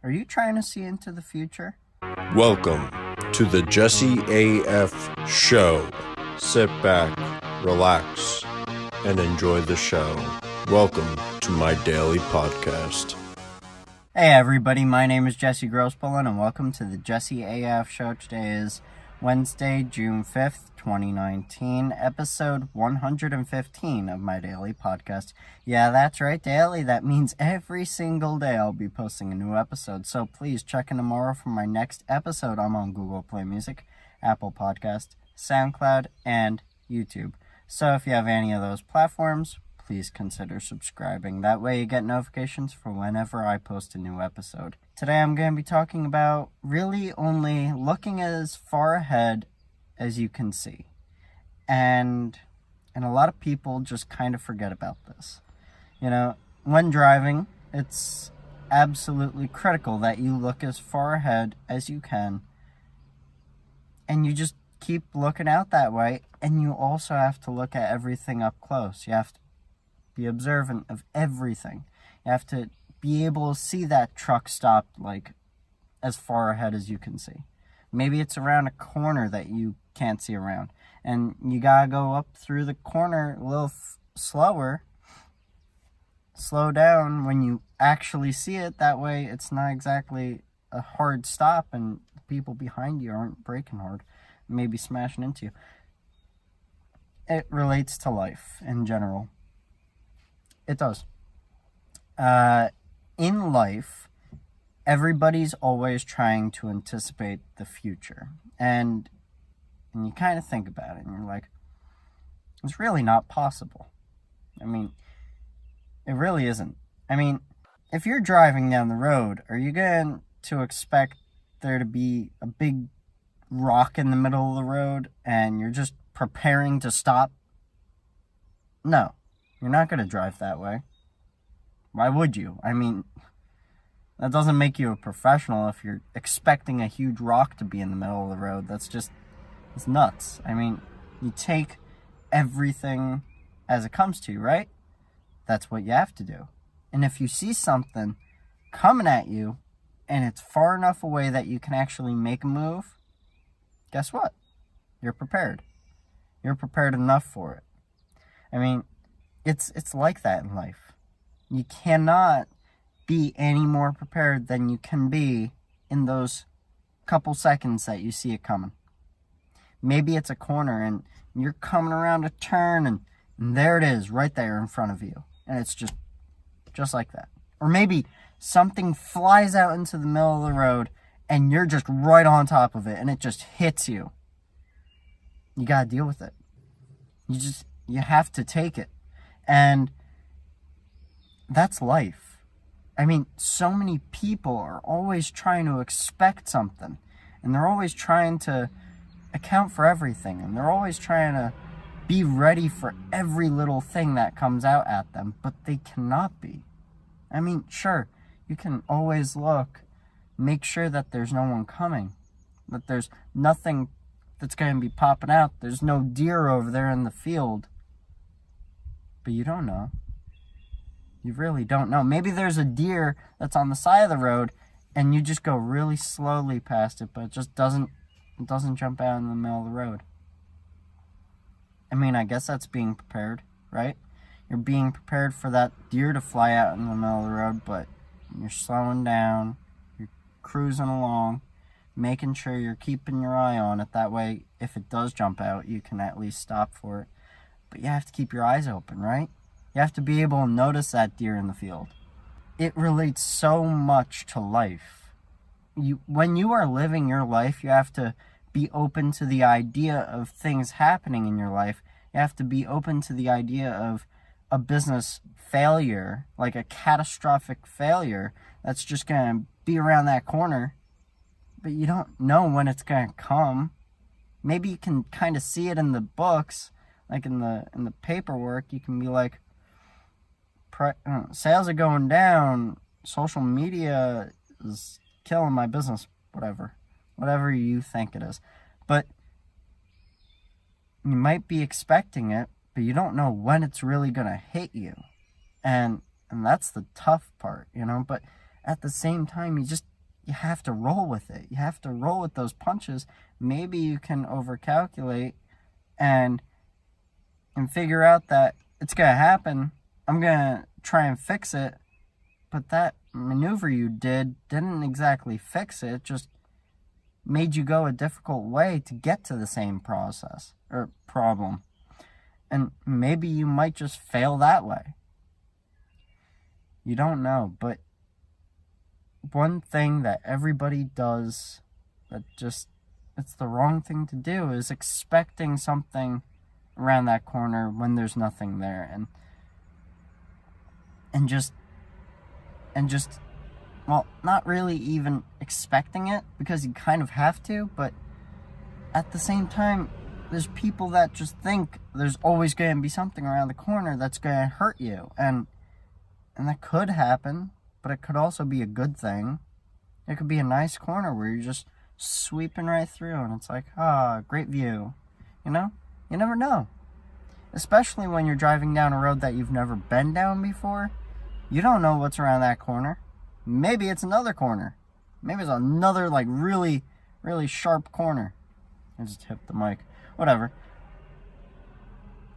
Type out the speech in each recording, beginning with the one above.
Are you trying to see into the future? Welcome to the Jesse AF Show. Sit back, relax, and enjoy the show. Welcome to my daily podcast. Hey everybody, my name is Jesse Grossbohlin and welcome to the Jesse AF Show. Today is Wednesday, June 5th, 2019, episode 115 of my daily podcast. Yeah, that's right, daily. That means every single day I'll be posting a new episode. So please check in tomorrow for my next episode. I'm on Google Play Music, Apple Podcast, SoundCloud, and YouTube. So if you have any of those platforms, please consider subscribing. That way you get notifications for whenever I post a new episode. Today I'm going to be talking about really only looking as far ahead as you can see. And a lot of people just kind of forget about this. You know, when driving, it's absolutely critical that you look as far ahead as you can. And you just keep looking out that way. And you also have to look at everything up close. You have to be observant of everything. You have to be able to see that truck stopped like as far ahead as you can see. Maybe it's around a corner that you can't see around, and you gotta go up through the corner a little slower. Slow down when you actually see it. That way it's not exactly a hard stop and the people behind you aren't braking hard, maybe smashing into you. It relates to life in general. It does. In life, everybody's always trying to anticipate the future. And you kind of think about it and you're like, it's really not possible. I mean, it really isn't. I mean, if you're driving down the road, are you going to expect there to be a big rock in the middle of the road and you're just preparing to stop? No, you're not going to drive that way. Why would you? I mean, that doesn't make you a professional if you're expecting a huge rock to be in the middle of the road. It's nuts. I mean, you take everything as it comes to you, right? That's what you have to do. And if you see something coming at you and it's far enough away that you can actually make a move, guess what? You're prepared. You're prepared enough for it. I mean, it's like that in life. You cannot be any more prepared than you can be in those couple seconds that you see it coming. Maybe it's a corner and you're coming around a turn and there it is right there in front of you. And it's just like that. Or maybe something flies out into the middle of the road and you're just right on top of it and it just hits you. You gotta deal with it. You have to take it. And that's life. I mean, so many people are always trying to expect something. And they're always trying to account for everything. And they're always trying to be ready for every little thing that comes out at them. But they cannot be. I mean, sure, you can always look. Make sure that there's no one coming. That there's nothing that's going to be popping out. There's no deer over there in the field. But you don't know. You really don't know. Maybe there's a deer that's on the side of the road and you just go really slowly past it, but it just doesn't jump out in the middle of the road. I mean, I guess that's being prepared, right? You're being prepared for that deer to fly out in the middle of the road, but you're slowing down, you're cruising along, making sure you're keeping your eye on it. That way, if it does jump out, you can at least stop for it. But you have to keep your eyes open, right? You have to be able to notice that deer in the field. It relates so much to life. When you are living your life, you have to be open to the idea of things happening in your life. You have to be open to the idea of a business failure, like a catastrophic failure that's just going to be around that corner. But you don't know when it's going to come. Maybe you can kind of see it in the books, like in the paperwork. You can be like, sales are going down, social media is killing my business, whatever you think it is. But you might be expecting it, but you don't know when it's really going to hit you. And that's the tough part, you know. But at the same time, you have to roll with it. You have to roll with those punches. Maybe you can overcalculate and figure out that it's going to happen. I'm going to try and fix it. But that maneuver you didn't exactly fix it. It just made you go a difficult way to get to the same process or problem. And maybe you might just fail that way. You don't know. But one thing that everybody does that just, it's the wrong thing to do is expecting something around that corner when there's nothing there. And just, well, not really even expecting it, because you kind of have to, but at the same time, there's people that just think there's always going to be something around the corner that's going to hurt you, and that could happen, but it could also be a good thing. It could be a nice corner where you're just sweeping right through, and it's like, great view. You know? You never know. Especially when you're driving down a road that you've never been down before. You don't know what's around that corner. Maybe it's another corner. Maybe it's another, like, really, really sharp corner. I just hit the mic. Whatever.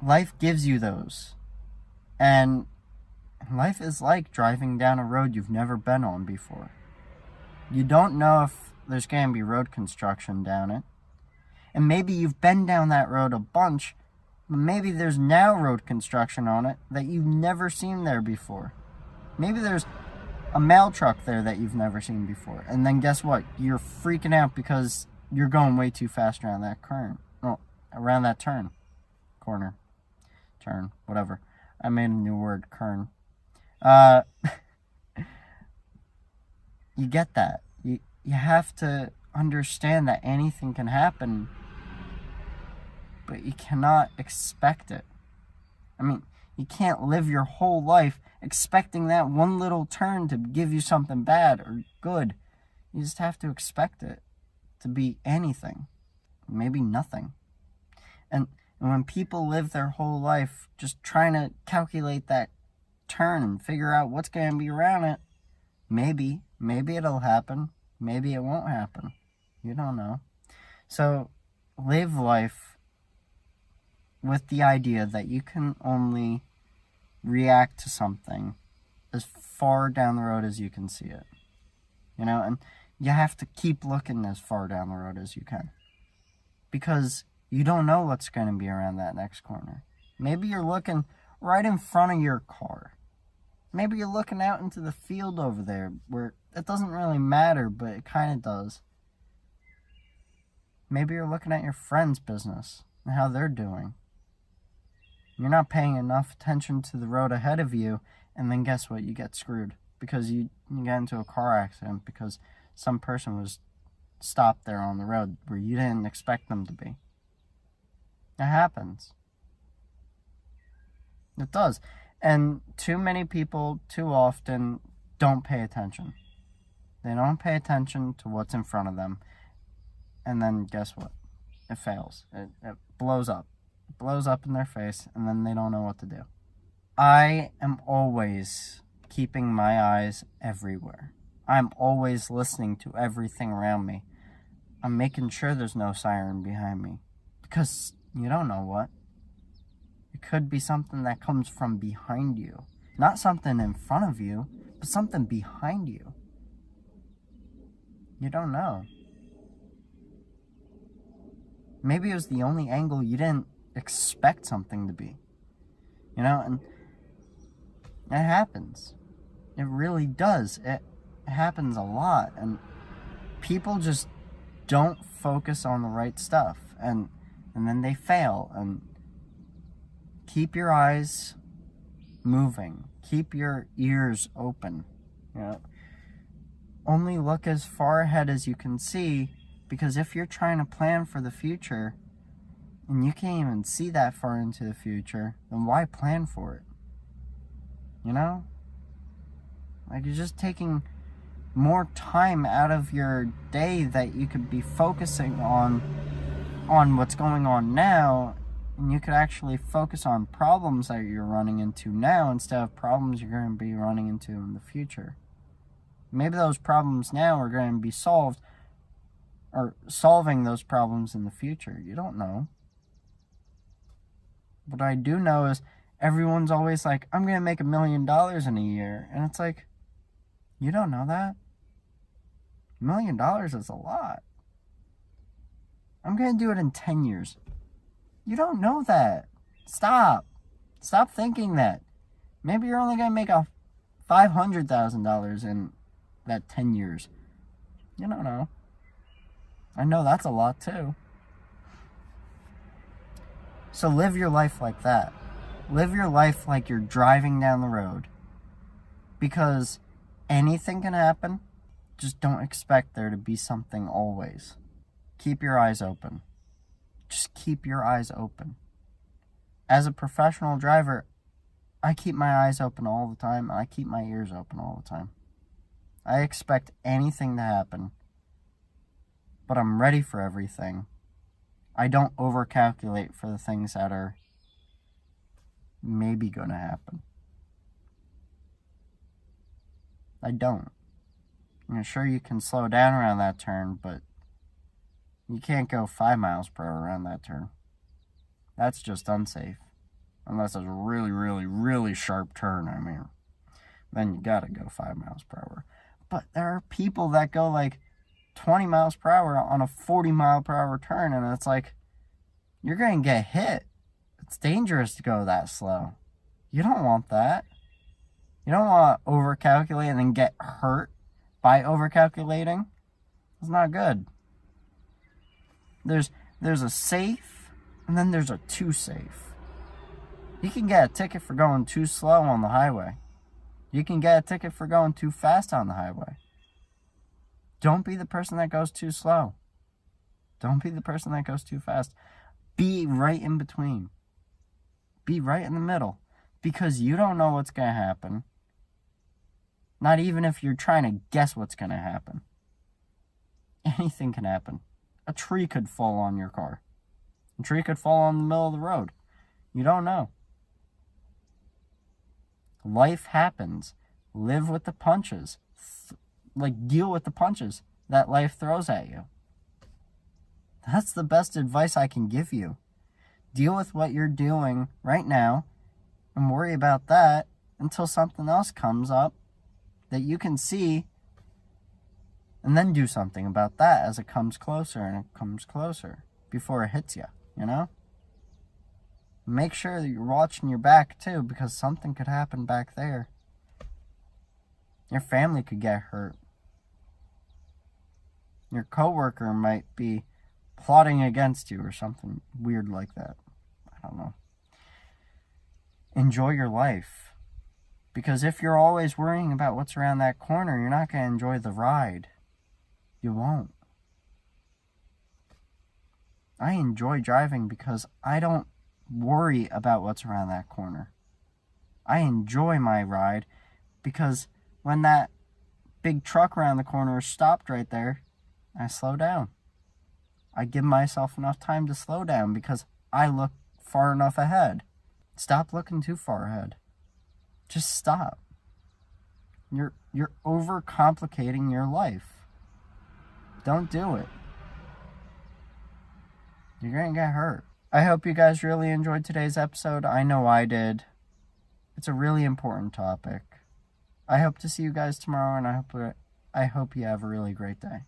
Life gives you those. And life is like driving down a road you've never been on before. You don't know if there's going to be road construction down it. And maybe you've been down that road a bunch, but maybe there's now road construction on it that you've never seen there before. Maybe there's a mail truck there that you've never seen before. And then guess what? You're freaking out because you're going way too fast around that around that turn. Corner. Turn. Whatever. I made a new word. Kern. You get that. You have to understand that anything can happen, but you cannot expect it. I mean, you can't live your whole life expecting that one little turn to give you something bad or good. You just have to expect it to be anything, maybe nothing. And when people live their whole life just trying to calculate that turn and figure out what's going to be around it, maybe it'll happen, maybe it won't happen. You don't know. So live life with the idea that you can only react to something as far down the road as you can see it. You know, and you have to keep looking as far down the road as you can. Because you don't know what's going to be around that next corner. Maybe you're looking right in front of your car. Maybe you're looking out into the field over there where it doesn't really matter, but it kind of does. Maybe you're looking at your friend's business and how they're doing. You're not paying enough attention to the road ahead of you, and then guess what? You get screwed because you get into a car accident because some person was stopped there on the road where you didn't expect them to be. It happens. It does. And too many people, too often, don't pay attention. They don't pay attention to what's in front of them. And then guess what? It fails. It blows up. It blows up in their face, and then they don't know what to do. I am always keeping my eyes everywhere. I'm always listening to everything around me. I'm making sure there's no siren behind me. Because you don't know what. It could be something that comes from behind you. Not something in front of you, but something behind you. You don't know. Maybe it was the only angle you didn't expect something to be. You know, and it happens. It really does. It happens a lot. And people just don't focus on the right stuff. And then they fail. And keep your eyes moving. Keep your ears open. You know, only look as far ahead as you can see, because if you're trying to plan for the future and you can't even see that far into the future, then why plan for it? You know? Like, you're just taking more time out of your day that you could be focusing on what's going on now, and you could actually focus on problems that you're running into now instead of problems you're going to be running into in the future. Maybe those problems now are going to be solved, or solving those problems in the future. You don't know. What I do know is everyone's always like, I'm going to make $1 million in a year. And it's like, you don't know that. $1 million is a lot. I'm going to do it in 10 years. You don't know that. Stop. Stop thinking that. Maybe you're only going to make $500,000 in that 10 years. You don't know. I know that's a lot too. So live your life like that. Live your life like you're driving down the road. Because anything can happen. Just don't expect there to be something always. Keep your eyes open. Just keep your eyes open. As a professional driver, I keep my eyes open all the time. And I keep my ears open all the time. I expect anything to happen. But I'm ready for everything. I don't overcalculate for the things that are maybe going to happen. I don't. Sure, you can slow down around that turn, but you can't go 5 miles per hour around that turn. That's just unsafe. Unless it's a really, really, really sharp turn, then you gotta go 5 miles per hour. But there are people that go like 20 miles per hour on a 40 mile per hour turn, and it's like, you're going to get hit. It's dangerous to go that slow. You don't want that. You don't want to overcalculate and then get hurt by overcalculating. It's not good. There's a safe, and then there's a too safe. You can get a ticket for going too slow on the highway. You can get a ticket for going too fast on the highway. Don't be the person that goes too slow. Don't be the person that goes too fast. Be right in between. Be right in the middle. Because you don't know what's going to happen. Not even if you're trying to guess what's going to happen. Anything can happen. A tree could fall on your car. A tree could fall on the middle of the road. You don't know. Life happens. Live with the punches. Deal with the punches that life throws at you. That's the best advice I can give you. Deal with what you're doing right now and worry about that until something else comes up that you can see, and then do something about that as it comes closer and it comes closer before it hits you, Make sure that you're watching your back too, because something could happen back there. Your family could get hurt. Your coworker might be plotting against you or something weird like that. I don't know. Enjoy your life. Because if you're always worrying about what's around that corner, you're not going to enjoy the ride. You won't. I enjoy driving because I don't worry about what's around that corner. I enjoy my ride because when that big truck around the corner is stopped right there, I slow down. I give myself enough time to slow down because I look far enough ahead. Stop looking too far ahead. Just stop. You're overcomplicating your life. Don't do it. You're going to get hurt. I hope you guys really enjoyed today's episode. I know I did. It's a really important topic. I hope to see you guys tomorrow, and I hope you have a really great day.